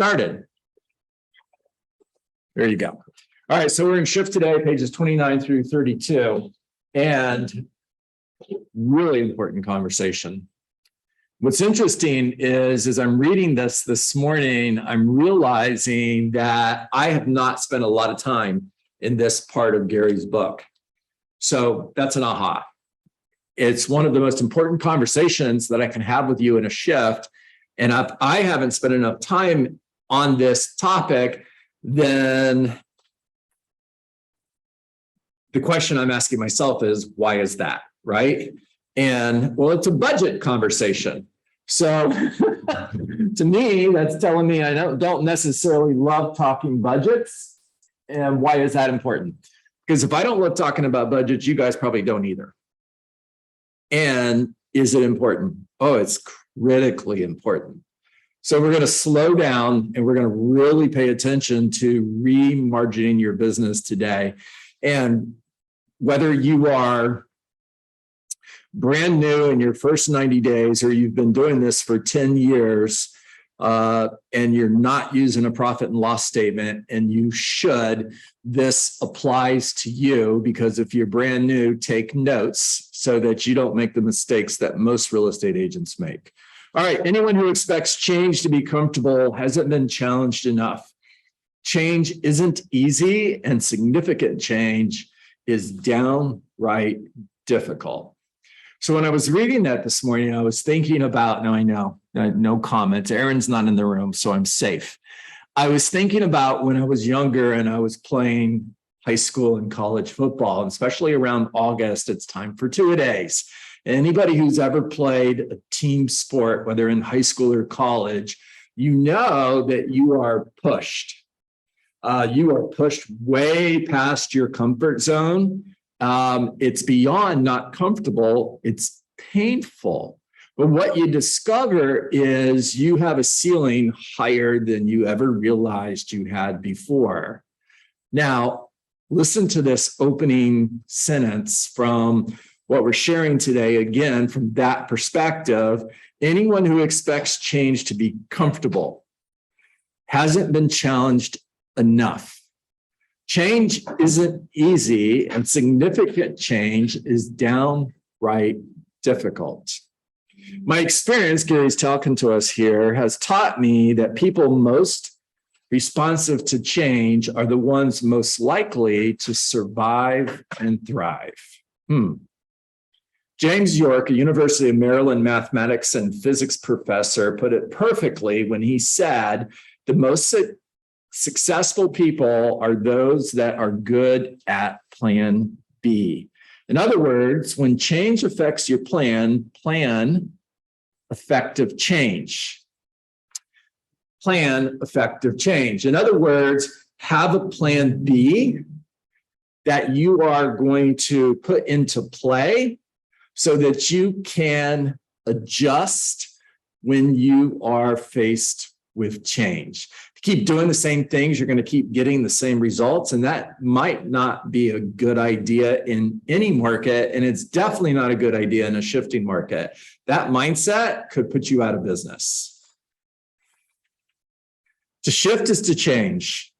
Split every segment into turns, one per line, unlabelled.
started. There you go. All right, so we're in Shift Today, pages 29 through 32, and really important conversation. What's interesting is, as I'm reading this morning, I'm realizing that I have not spent a lot of time in this part of Gary's book. So that's an aha. It's one of the most important conversations that I can have with you in a shift. And if I haven't spent enough time on this topic, then the question I'm asking myself is, why is that, right? And well, it's a budget conversation. So to me, that's telling me I don't necessarily love talking budgets. And why is that important? Because if I don't love talking about budgets, you guys probably don't either. And is it important? Oh, it's critically important. So we're going to slow down and we're going to really pay attention to remargining your business today. And whether you are brand new in your first 90 days or you've been doing this for 10 years and you're not using a profit and loss statement, and you should, this applies to you, because if you're brand new, take notes so that you don't make the mistakes that most real estate agents make. All right, anyone who expects change to be comfortable hasn't been challenged enough. Change isn't easy, and significant change is downright difficult. So when I was reading that this morning, I was thinking about, now I know, no comments, Aaron's not in the room, so I'm safe. I was thinking about when I was younger and I was playing high school and college football, and especially around August, it's time for two-a-days. Anybody who's ever played a team sport, whether in high school or college, you know that you are pushed. You are pushed way past your comfort zone. It's beyond not comfortable, it's painful. But what you discover is you have a ceiling higher than you ever realized you had before. Now, listen to this opening sentence from what we're sharing today, again, from that perspective. Anyone who expects change to be comfortable hasn't been challenged enough. Change isn't easy, and significant change is downright difficult. My experience, Gary's talking to us here, has taught me that people most responsive to change are the ones most likely to survive and thrive. James York, a University of Maryland mathematics and physics professor, put it perfectly when he said, the most successful people are those that are good at plan B. In other words, when change affects your plan effective change. Plan effective change. In other words, have a plan B that you are going to put into play so that you can adjust when you are faced with change. If you keep doing the same things, you're going to keep getting the same results, and that might not be a good idea in any market, and it's definitely not a good idea in a shifting market. That mindset could put you out of business. To shift is to change.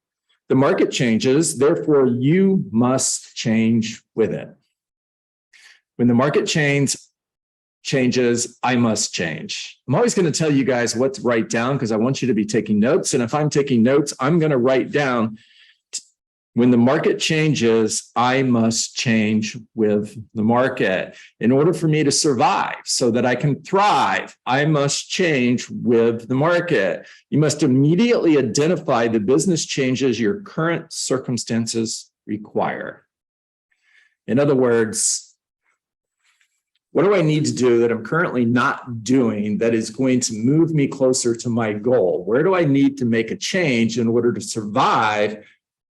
The market changes, therefore you must change with it. When the market changes, I must change. I'm always going to tell you guys what to write down because I want you to be taking notes. And if I'm taking notes, I'm going to write down, when the market changes, I must change with the market. In order for me to survive so that I can thrive, I must change with the market. You must immediately identify the business changes your current circumstances require. In other words, what do I need to do that I'm currently not doing that is going to move me closer to my goal? Where do I need to make a change in order to survive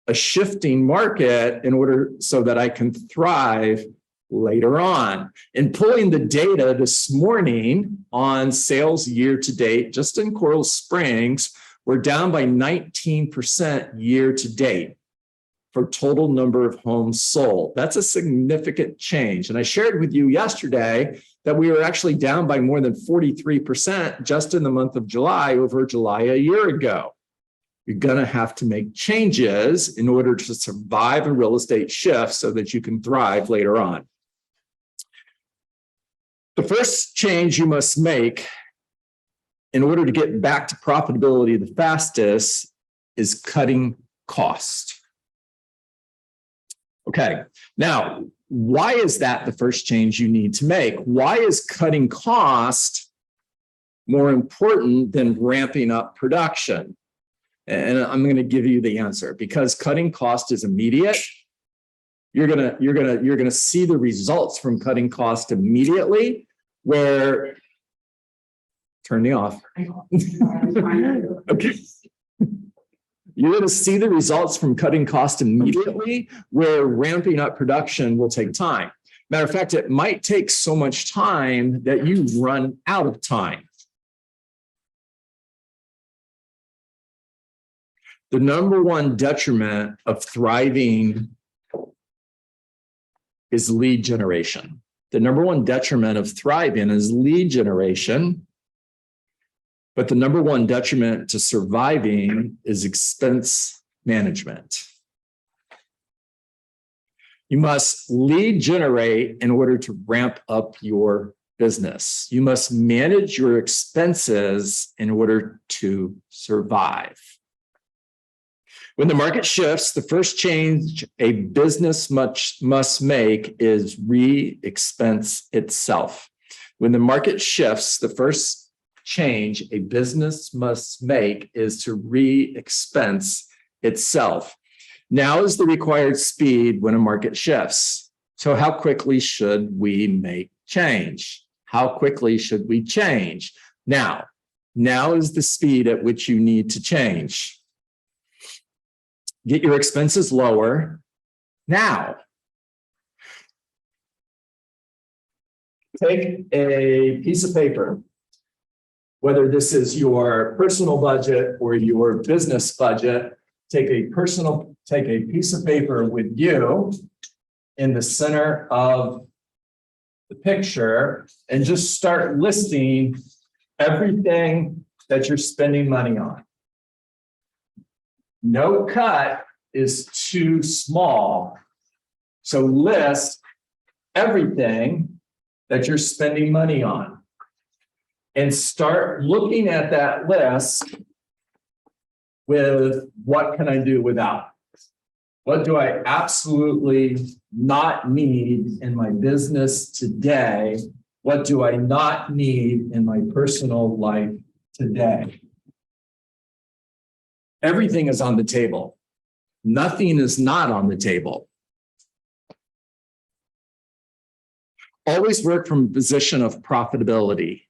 a shifting market in order so that I can thrive later on? And pulling the data this morning on sales year to date, just in Coral Springs, we're down by 19% year to date for total number of homes sold. That's a significant change. And I shared with you yesterday that we were actually down by more than 43% just in the month of July over July a year ago. You're going to have to make changes in order to survive a real estate shift so that you can thrive later on. The first change you must make in order to get back to profitability the fastest is cutting cost. Okay, now, why is that the first change you need to make? Why is cutting cost more important than ramping up production? And I'm going to give you the answer. Because cutting cost is immediate. You're gonna see the results from cutting cost immediately. Where turn me off. Okay. You're going to see the results from cutting cost immediately, where ramping up production will take time. Matter of fact, it might take so much time that you run out of time. The number one detriment of thriving is lead generation. The number one detriment of thriving is lead generation. But the number one detriment to surviving is expense management. You must lead generate in order to ramp up your business. You must manage your expenses in order to survive. When the market shifts, the first change a business must make is re-expense itself. When the market shifts, the first change a business must make is to re-expense itself. Now is the required speed when a market shifts. So how quickly should we make change? How quickly should we change? Now is the speed at which you need to change. Get your expenses lower now. Take a piece of paper. Whether this is your personal budget or your business budget, take a piece of paper with you in the center of the picture and just start listing everything that you're spending money on. No cut is too small. So list everything that you're spending money on. And start looking at that list with what can I do without? What do I absolutely not need in my business today? What do I not need in my personal life today? Everything is on the table. Nothing is not on the table. Always work from a position of profitability.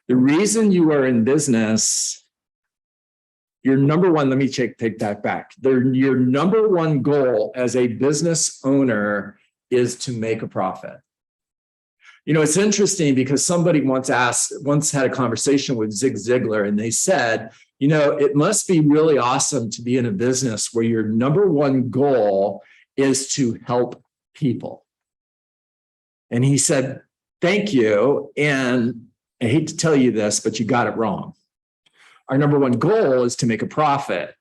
The reason you are in business, your number one, let me take that back. Your number one goal as a business owner is to make a profit. You know, it's interesting because somebody once had a conversation with Zig Ziglar, and they said, you know, it must be really awesome to be in a business where your number one goal is to help people. And he said, thank you. And I hate to tell you this, but you got it wrong. Our number one goal is to make a profit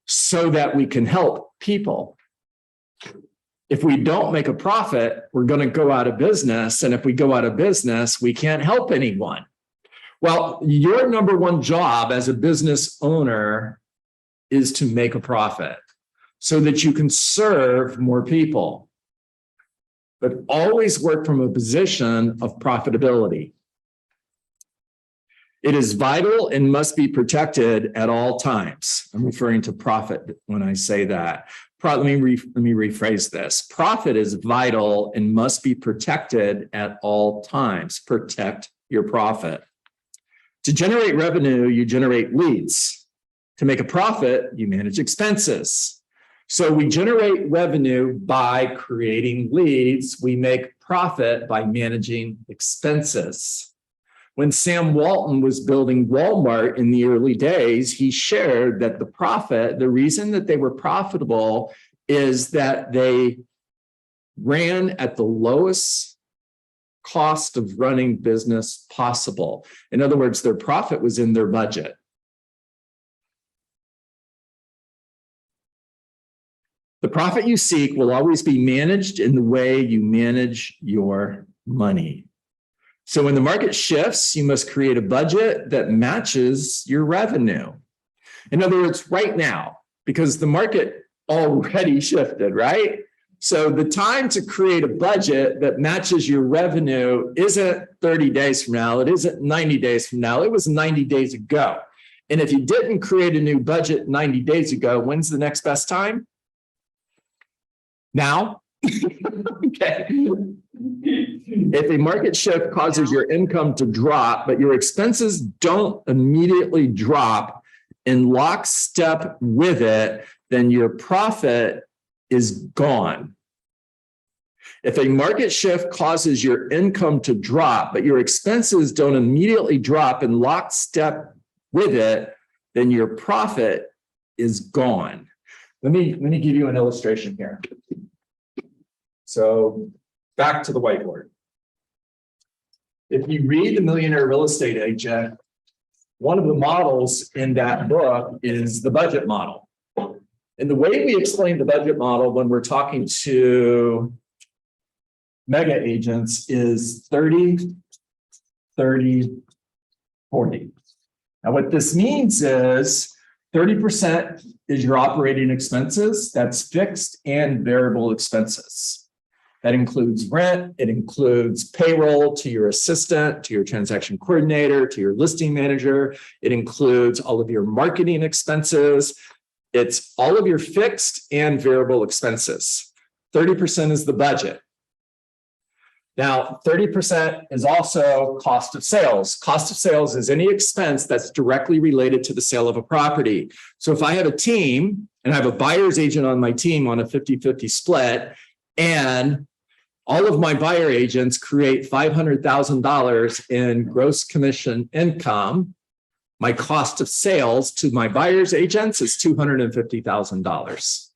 so that we can help people. If we don't make a profit, we're going to go out of business. And if we go out of business, we can't help anyone. Well, your number one job as a business owner is to make a profit so that you can serve more people. But always work from a position of profitability. It is vital and must be protected at all times. I'm referring to profit when I say that. Let me rephrase this. Profit is vital and must be protected at all times. Protect your profit. To generate revenue, you generate leads. To make a profit, you manage expenses. So we generate revenue by creating leads. We make profit by managing expenses. When Sam Walton was building Walmart in the early days, he shared that the reason that they were profitable is that they ran at the lowest cost of running business possible. In other words, their profit was in their budget. The profit you seek will always be managed in the way you manage your money. So when the market shifts, you must create a budget that matches your revenue. In other words, right now, because the market already shifted, right? So the time to create a budget that matches your revenue isn't 30 days from now. It isn't 90 days from now. It was 90 days ago. And if you didn't create a new budget 90 days ago, when's the next best time? Now? Okay. If a market shift causes your income to drop, but your expenses don't immediately drop in lockstep with it, then your profit is gone. If a market shift causes your income to drop, but your expenses don't immediately drop in lockstep with it, then your profit is gone. Let me give you an illustration here. So back to the whiteboard. If you read The Millionaire Real Estate Agent, one of the models in that book is the budget model. And the way we explain the budget model when we're talking to mega agents is 30, 30, 40. Now, what this means is 30% is your operating expenses. That's fixed and variable expenses. That includes rent. It includes payroll to your assistant, to your transaction coordinator, to your listing manager. It includes all of your marketing expenses. It's all of your fixed and variable expenses. 30% is the budget. Now, 30% is also cost of sales. Cost of sales is any expense that's directly related to the sale of a property. So if I have a team and I have a buyer's agent on my team on a 50-50 split, and all of my buyer agents create $500,000 in gross commission income, my cost of sales to my buyer's agents is $250,000.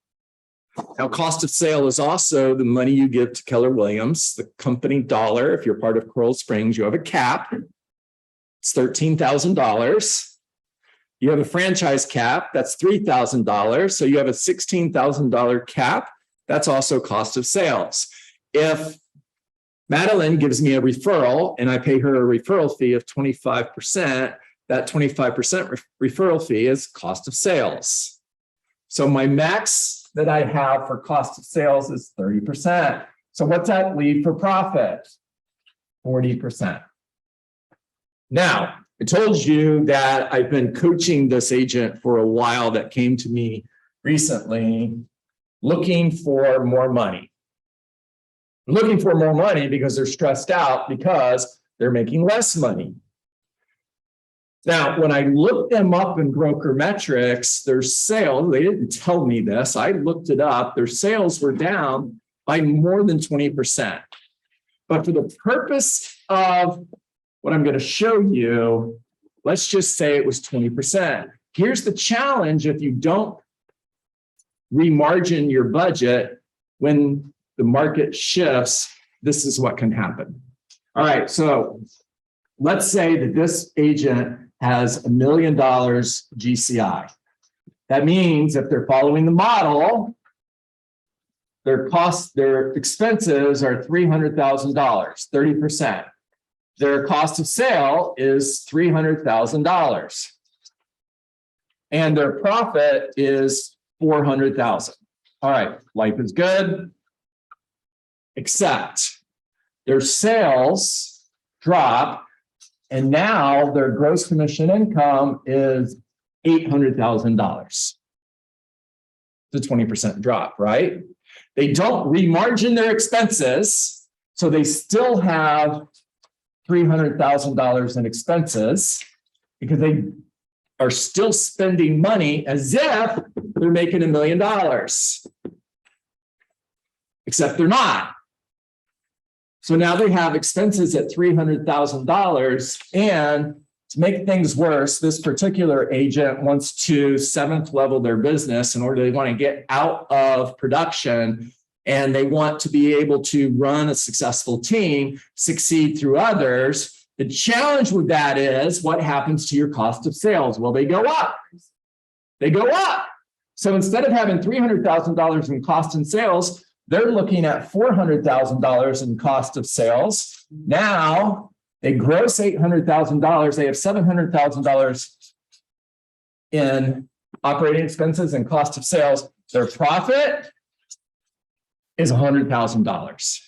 Now, cost of sale is also the money you give to Keller Williams, the company dollar. If you're part of Coral Springs, you have a cap. It's $13,000. You have a franchise cap. That's $3,000. So you have a $16,000 cap. That's also cost of sales. If Madeline gives me a referral and I pay her a referral fee of 25%, that 25% referral fee is cost of sales. So my max that I have for cost of sales is 30%. So what's that leave for profit? 40%. Now, I told you that I've been coaching this agent for a while that came to me recently looking for more money. Looking for more money because they're stressed out because they're making less money. Now, when I looked them up in Broker Metrics, their sales, they didn't tell me this, I looked it up, their sales were down by more than 20%. But for the purpose of what I'm going to show you, let's just say it was 20%. Here's the challenge if you don't remargin your budget when the market shifts, this is what can happen. All right, so let's say that this agent has $1 million GCI. That means if they're following the model, their expenses are $300,000, 30%. Their cost of sale is $300,000. And their profit is $400,000. All right, life is good. Except their sales drop, and now their gross commission income is $800,000. It's a 20% drop, right? They don't remargin their expenses, so they still have $300,000 in expenses because they are still spending money as if they're making $1 million. Except they're not. So now they have expenses at $300,000, and to make things worse, this particular agent wants to 7th level their business in order they want to get out of production, and they want to be able to run a successful team, succeed through others. The challenge with that is what happens to your cost of sales? Well, they go up. They go up. So instead of having $300,000 in cost and sales, they're looking at $400,000 in cost of sales. Now they gross $800,000. They have $700,000 in operating expenses and cost of sales. Their profit is $100,000.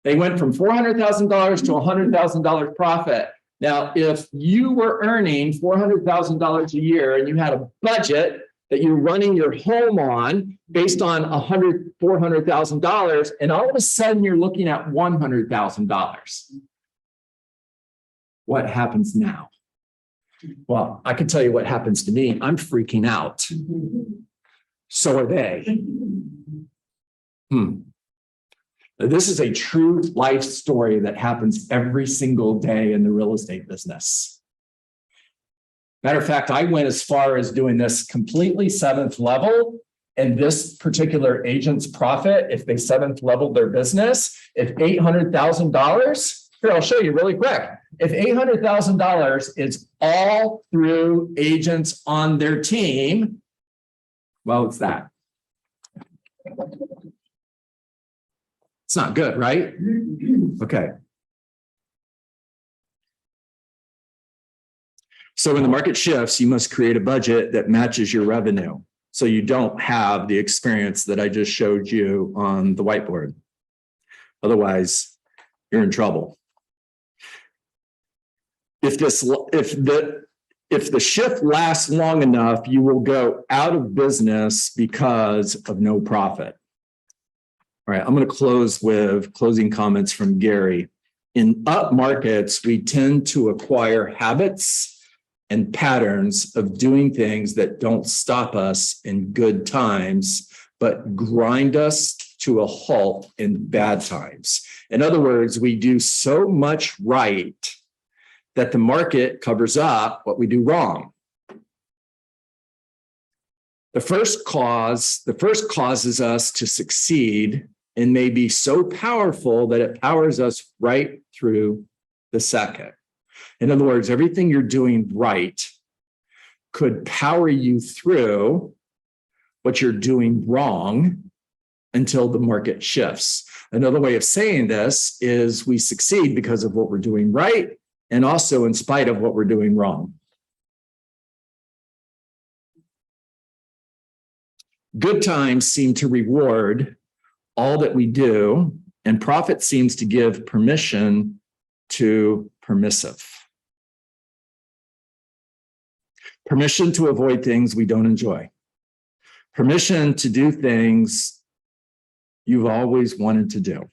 They went from $400,000 to $100,000 profit. Now, if you were earning $400,000 a year and you had a budget that you're running your home on based on $400,000, and all of a sudden you're looking at $100,000, what happens now? Well, I can tell you what happens to me. I'm freaking out. So are they. This is a true life story that happens every single day in the real estate business. Matter of fact, I went as far as doing this completely seventh level, and this particular agent's profit, if they seventh leveled their business, if $800,000, here, I'll show you really quick. If $800,000 is all through agents on their team, well, it's that. It's not good, right? Okay. So when the market shifts, you must create a budget that matches your revenue, so you don't have the experience that I just showed you on the whiteboard. Otherwise, you're in trouble. If the shift lasts long enough, you will go out of business because of no profit. All right, I'm going to close with closing comments from Gary. In up markets, we tend to acquire habits and patterns of doing things that don't stop us in good times, but grind us to a halt in bad times. In other words, we do so much right that the market covers up what we do wrong. The first causes us to succeed and may be so powerful that it powers us right through the second. In other words, everything you're doing right could power you through what you're doing wrong until the market shifts. Another way of saying this is we succeed because of what we're doing right and also in spite of what we're doing wrong. Good times seem to reward all that we do, and profit seems to give permission to permissive. Permission to avoid things we don't enjoy. Permission to do things you've always wanted to do.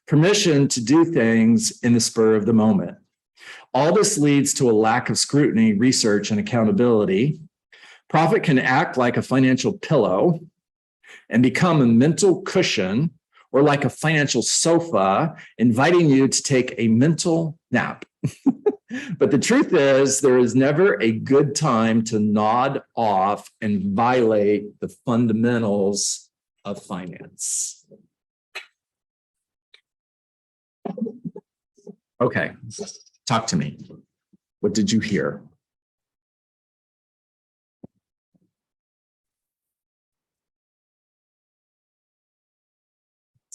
Permission to do things in the spur of the moment. All this leads to a lack of scrutiny, research, and accountability. Profit can act like a financial pillow and become a mental cushion, or like a financial sofa, inviting you to take a mental nap. But the truth is, there is never a good time to nod off and violate the fundamentals of finance. Okay, talk to me. What did you hear?